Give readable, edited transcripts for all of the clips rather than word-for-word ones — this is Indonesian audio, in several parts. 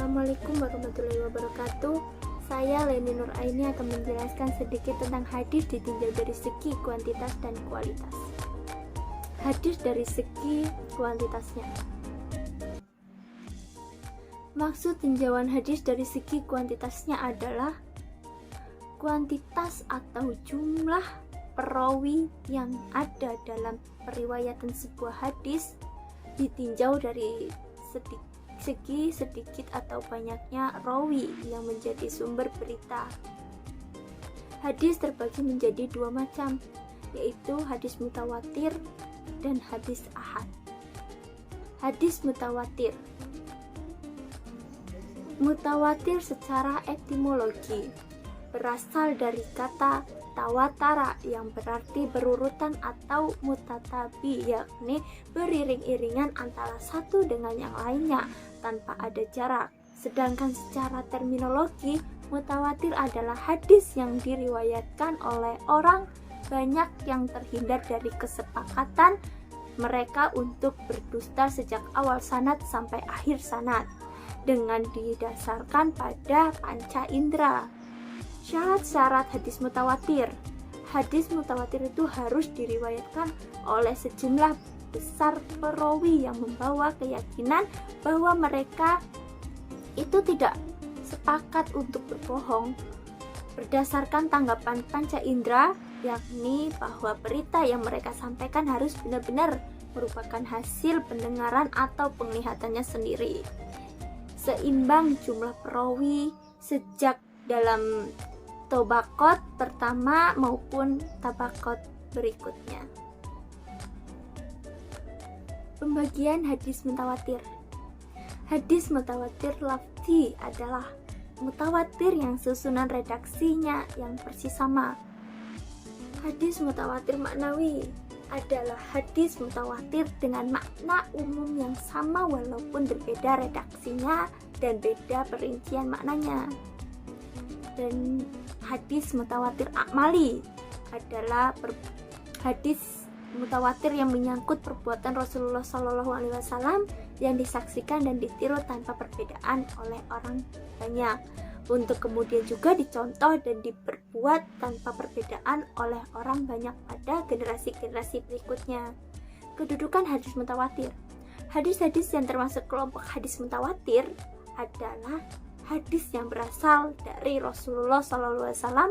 Assalamualaikum warahmatullahi wabarakatuh. Saya Leni Nur Aini akan menjelaskan sedikit tentang hadis ditinjau dari segi kuantitas dan kualitas. Hadis dari segi kuantitasnya. Maksud tinjauan hadis dari segi kuantitasnya adalah kuantitas atau jumlah perawi yang ada dalam periwayatan sebuah hadis ditinjau dari segi sedikit atau banyaknya rawi yang menjadi sumber berita. Hadis terbagi menjadi dua macam, yaitu hadis mutawatir dan hadis ahad. Hadis mutawatir. Mutawatir secara etimologi berasal dari kata tawatara yang berarti berurutan atau mutatabi, yakni beriring-iringan antara satu dengan yang lainnya tanpa ada jarak. Sedangkan secara terminologi, mutawatir adalah hadis yang diriwayatkan oleh orang banyak yang terhindar dari kesepakatan mereka untuk berdusta sejak awal sanad sampai akhir sanad dengan didasarkan pada panca indera. Syarat-syarat hadis mutawatir. Hadis mutawatir itu harus diriwayatkan oleh sejumlah besar perawi yang membawa keyakinan bahwa mereka itu tidak sepakat untuk berbohong berdasarkan tanggapan panca indera, yakni bahwa berita yang mereka sampaikan harus benar-benar merupakan hasil pendengaran atau penglihatannya sendiri. Seimbang jumlah perawi sejak dalam tobakot pertama maupun tabakot berikutnya. Pembagian hadis mutawatir. Hadis mutawatir lafzi adalah mutawatir yang susunan redaksinya yang persis sama. Hadis mutawatir maknawi adalah hadis mutawatir dengan makna umum yang sama walaupun berbeda redaksinya dan beda perincian maknanya. Dan hadis mutawatir akmali adalah hadis mutawatir yang menyangkut perbuatan Rasulullah SAW yang disaksikan dan ditiru tanpa perbedaan oleh orang banyak, untuk kemudian juga dicontoh dan diperbuat tanpa perbedaan oleh orang banyak pada generasi-generasi berikutnya. Kedudukan hadis mutawatir. Hadis-hadis yang termasuk kelompok hadis mutawatir adalah hadis yang berasal dari Rasulullah SAW.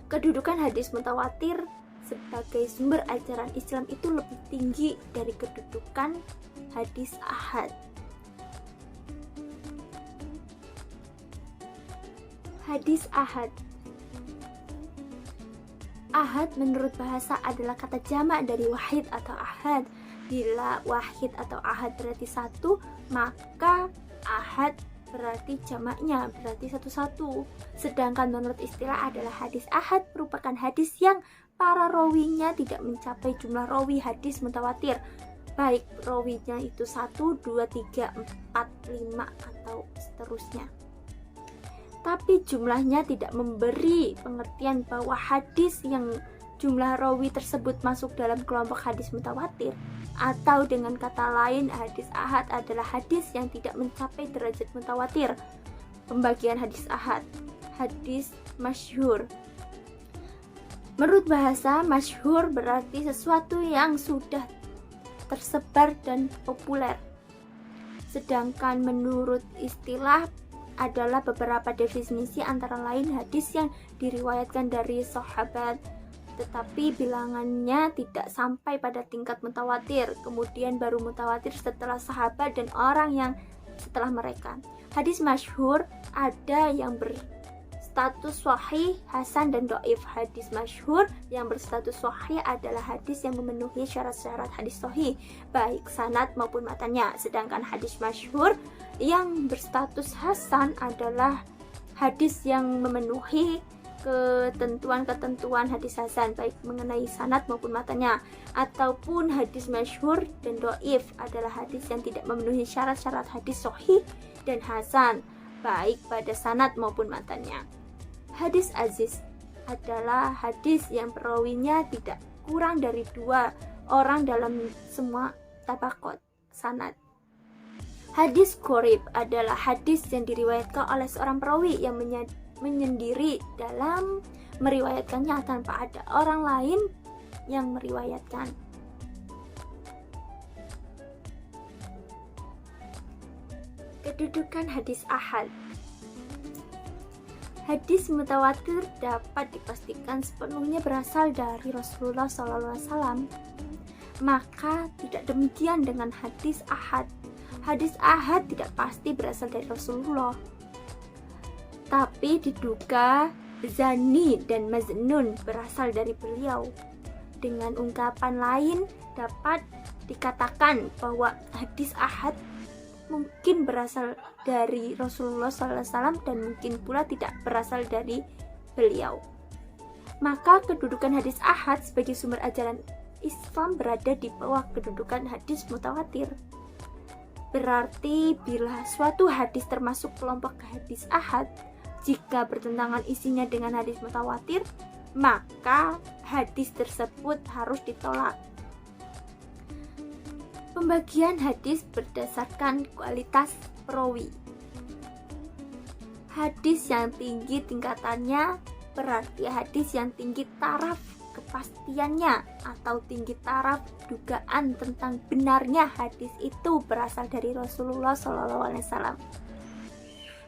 Kedudukan hadis mutawatir sebagai sumber ajaran Islam itu lebih tinggi dari kedudukan hadis ahad. Hadis ahad. Ahad menurut bahasa adalah kata jamak dari wahid atau ahad. Bila wahid atau ahad berarti satu, maka ahad berarti jamaknya berarti satu-satu. Sedangkan menurut istilah adalah hadis ahad merupakan hadis yang para rawinya tidak mencapai jumlah rawi hadis mutawatir, baik rawinya itu 1, 2, 3, 4, 5 atau seterusnya. Tapi jumlahnya tidak memberi pengertian bahwa hadis yang jumlah rawi tersebut masuk dalam kelompok hadis mutawatir, atau dengan kata lain hadis ahad adalah hadis yang tidak mencapai derajat mutawatir. Pembagian hadis ahad. Hadis masyhur. Menurut bahasa, masyhur berarti sesuatu yang sudah tersebar dan populer. Sedangkan menurut istilah adalah beberapa definisi, antara lain hadis yang diriwayatkan dari sahabat tetapi bilangannya tidak sampai pada tingkat mutawatir, kemudian baru mutawatir setelah sahabat dan orang yang setelah mereka. Hadis masyhur ada yang berstatus sahih, hasan, dan dhaif. Hadis masyhur yang berstatus sahih adalah hadis yang memenuhi syarat-syarat hadis sahih, baik sanad maupun matanya. Sedangkan hadis masyhur yang berstatus hasan adalah hadis yang memenuhi ketentuan-ketentuan hadis hasan, baik mengenai sanad maupun matanya. Ataupun hadis masyhur dan dhaif adalah hadis yang tidak memenuhi syarat-syarat hadis sahih dan hasan, baik pada sanad maupun matanya. Hadis aziz adalah hadis yang perawinya tidak kurang dari 2 orang dalam semua tabaqat sanad. Hadis qorib adalah hadis yang diriwayatkan oleh seorang perawi yang menyendiri dalam meriwayatkannya tanpa ada orang lain yang meriwayatkan. Kedudukan hadis ahad. Hadis mutawatir dapat dipastikan sepenuhnya berasal dari Rasulullah SAW. Maka tidak demikian dengan hadis ahad. Hadis ahad tidak pasti berasal dari Rasulullah, tapi diduga zani dan majnun berasal dari beliau. Dengan ungkapan lain, dapat dikatakan bahwa hadis ahad mungkin berasal dari Rasulullah SAW dan mungkin pula tidak berasal dari beliau. Maka kedudukan hadis ahad sebagai sumber ajaran Islam berada di bawah kedudukan hadis mutawatir. Berarti bila suatu hadis termasuk kelompok hadis ahad, jika bertentangan isinya dengan hadis mutawatir, maka hadis tersebut harus ditolak. Pembagian hadis berdasarkan kualitas perawi. Hadis yang tinggi tingkatannya berarti hadis yang tinggi taraf kepastiannya atau tinggi taraf dugaan tentang benarnya hadis itu berasal dari Rasulullah SAW.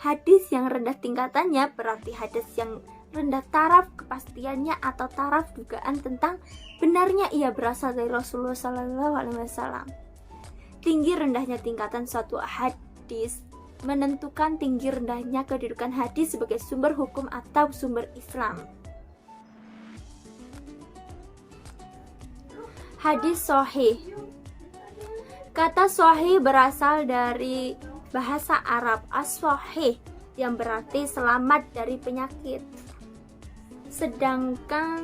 Hadis yang rendah tingkatannya berarti hadis yang rendah taraf kepastiannya atau taraf dugaan tentang benarnya ia berasal dari Rasulullah SAW. Tinggi rendahnya tingkatan suatu hadis menentukan tinggi rendahnya kedudukan hadis sebagai sumber hukum atau sumber Islam. Hadis sahih. Kata sahih berasal dari bahasa Arab as-sahih yang berarti selamat dari penyakit. Sedangkan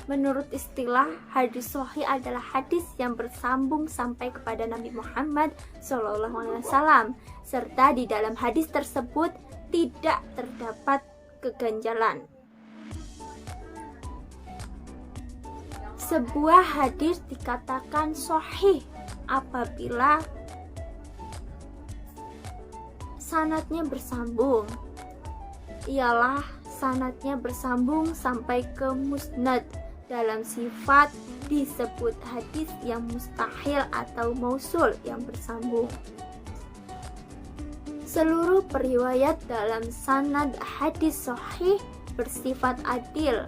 menurut istilah, hadis sahih adalah hadis yang bersambung sampai kepada Nabi Muhammad SAW, serta di dalam hadis tersebut tidak terdapat keganjalan. Sebuah hadis dikatakan sahih apabila sanadnya bersambung. Ialah sanadnya bersambung sampai ke musnad. Dalam sifat disebut hadis yang mustahil atau mausul yang bersambung. Seluruh periwayat dalam sanad hadis sahih bersifat adil,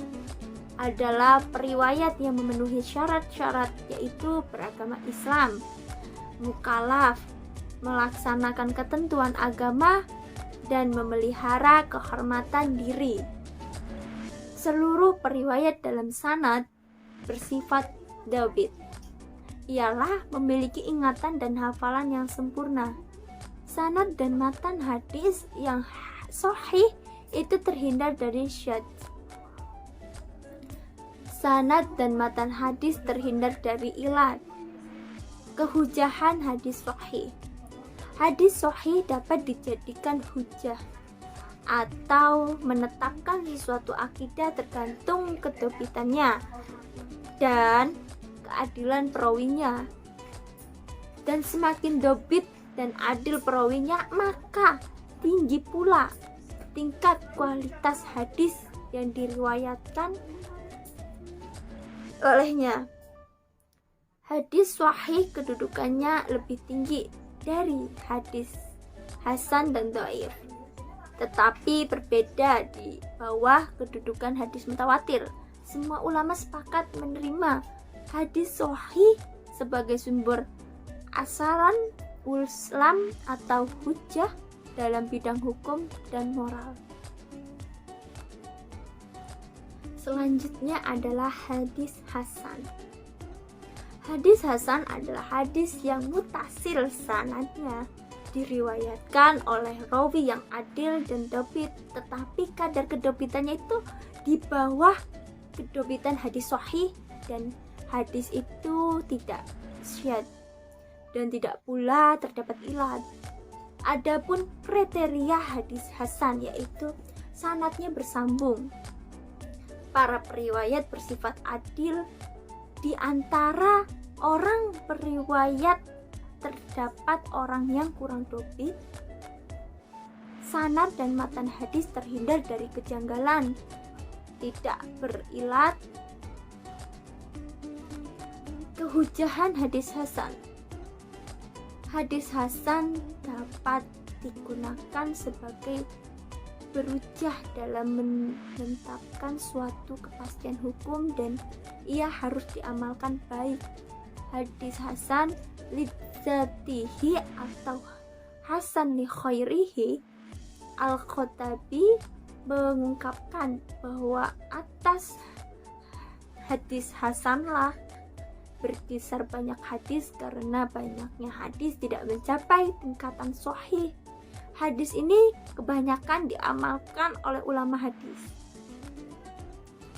adalah periwayat yang memenuhi syarat-syarat, yaitu beragama Islam, mukallaf, melaksanakan ketentuan agama, dan memelihara kehormatan diri. Seluruh periwayat dalam sanad bersifat dhabit, ialah memiliki ingatan dan hafalan yang sempurna. Sanad dan matan hadis yang sahih itu terhindar dari syadz. Sanad dan matan hadis terhindar dari ilat. Kehujahan hadis sahih. Hadis sahih dapat dijadikan hujah atau menetapkan sesuatu akidah tergantung kedobitannya dan keadilan perawinya. Dan semakin dobit dan adil perawinya, maka tinggi pula tingkat kualitas hadis yang diriwayatkan olehnya. Hadis sahih kedudukannya lebih tinggi dari hadis hasan dan dhaif, tetapi berbeda di bawah kedudukan hadis mutawatir. Semua ulama sepakat menerima hadis sahih sebagai sumber asaran Islam atau hujjah dalam bidang hukum dan moral. Selanjutnya adalah hadis hasan. Hadis hasan adalah hadis yang mutasil sanadnya, diriwayatkan oleh rawi yang adil dan dobit, tetapi kadar kedobitannya itu di bawah kedobitan hadis sahih, dan hadis itu tidak syadz dan tidak pula terdapat ilat. Adapun kriteria hadis hasan yaitu sanadnya bersambung. Para periwayat bersifat adil di antara orang periwayat terdapat orang yang kurang dobit, sanad dan matan hadis terhindar dari kejanggalan, tidak berilat, kehujahan hadis hasan. Hadis hasan dapat digunakan sebagai berujah dalam menetapkan suatu kepastian hukum dan ia harus diamalkan baik. Hadis hasan lidzatihi atau hasan li khairihi. Al-Khattabi mengungkapkan bahwa atas hadis hasanlah berkisar banyak hadis karena banyaknya hadis tidak mencapai tingkatan sahih. Hadis ini kebanyakan diamalkan oleh ulama hadis.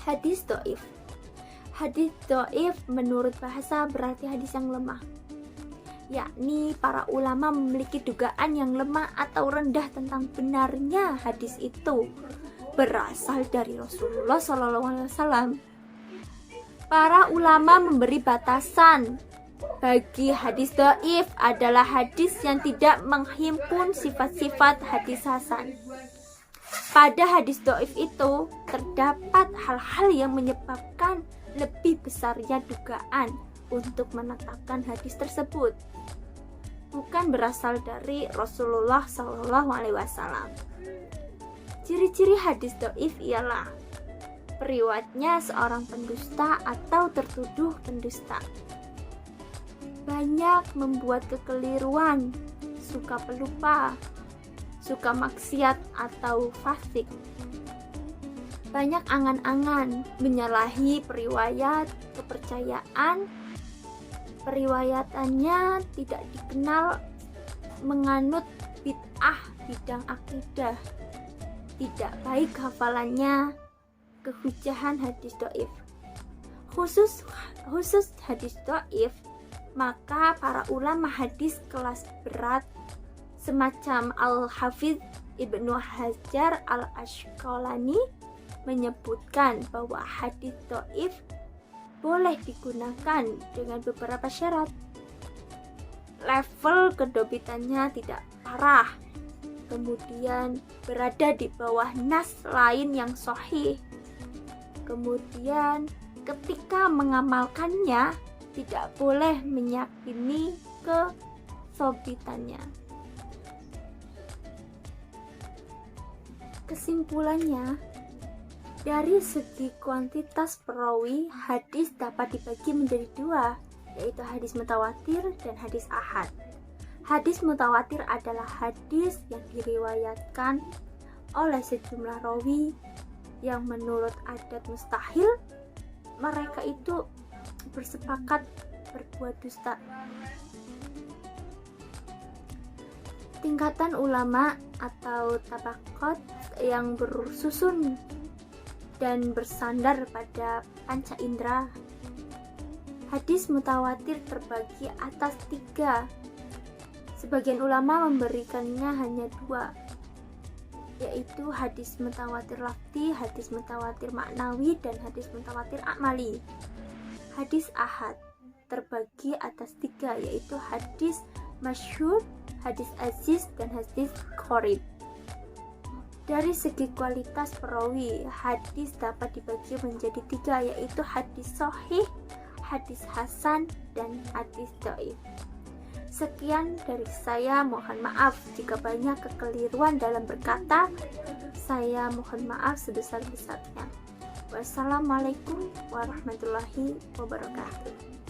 Hadis dhaif. Hadis dhaif menurut bahasa berarti hadis yang lemah, yakni para ulama memiliki dugaan yang lemah atau rendah tentang benarnya hadis itu berasal dari Rasulullah SAW. Para ulama memberi batasan bagi hadis dhaif adalah hadis yang tidak menghimpun sifat-sifat hadis hasan. Pada hadis dhaif itu terdapat hal-hal yang menyebabkan lebih besarnya dugaan untuk menetapkan hadis tersebut bukan berasal dari Rasulullah SAW. Ciri-ciri hadis dhaif ialah periwayatnya seorang pendusta atau tertuduh pendusta, banyak membuat kekeliruan, suka pelupa, suka maksiat atau fasik, banyak angan-angan, menyalahi periwayat, kepercayaan, periwayatannya tidak dikenal, menganut bid'ah bidang akidah, tidak baik hafalannya, kehujahan hadis dhaif. Khusus hadis dhaif, maka para ulama hadis kelas berat semacam Al-Hafidz Ibnu Hajar Al-Asqalani menyebutkan bahwa hadis dhaif boleh digunakan dengan beberapa syarat. Level kedobitannya tidak parah, kemudian berada di bawah nas lain yang sahih, kemudian ketika mengamalkannya tidak boleh meyakini kesobitannya. Kesimpulannya, dari segi kuantitas perawi, hadis dapat dibagi menjadi dua, yaitu hadis mutawatir dan hadis ahad. Hadis mutawatir adalah hadis yang diriwayatkan oleh sejumlah rawi yang menurut adat mustahil mereka itu bersepakat berbuat dusta. Tingkatan ulama atau tabaqat yang bersusun dan bersandar pada panca indera. Hadis mutawatir terbagi atas 3. Sebagian ulama memberikannya hanya 2, yaitu hadis mutawatir lafzi, hadis mutawatir maknawi, dan hadis mutawatir amali. Hadis ahad terbagi atas 3, yaitu hadis masyhur, hadis aziz, dan hadis qorib. Dari segi kualitas perawi, hadis dapat dibagi menjadi 3, yaitu hadis sahih, hadis hasan, dan hadis dhaif. Sekian dari saya, mohon maaf jika banyak kekeliruan dalam berkata. Saya mohon maaf sebesar-besarnya. Wassalamualaikum warahmatullahi wabarakatuh.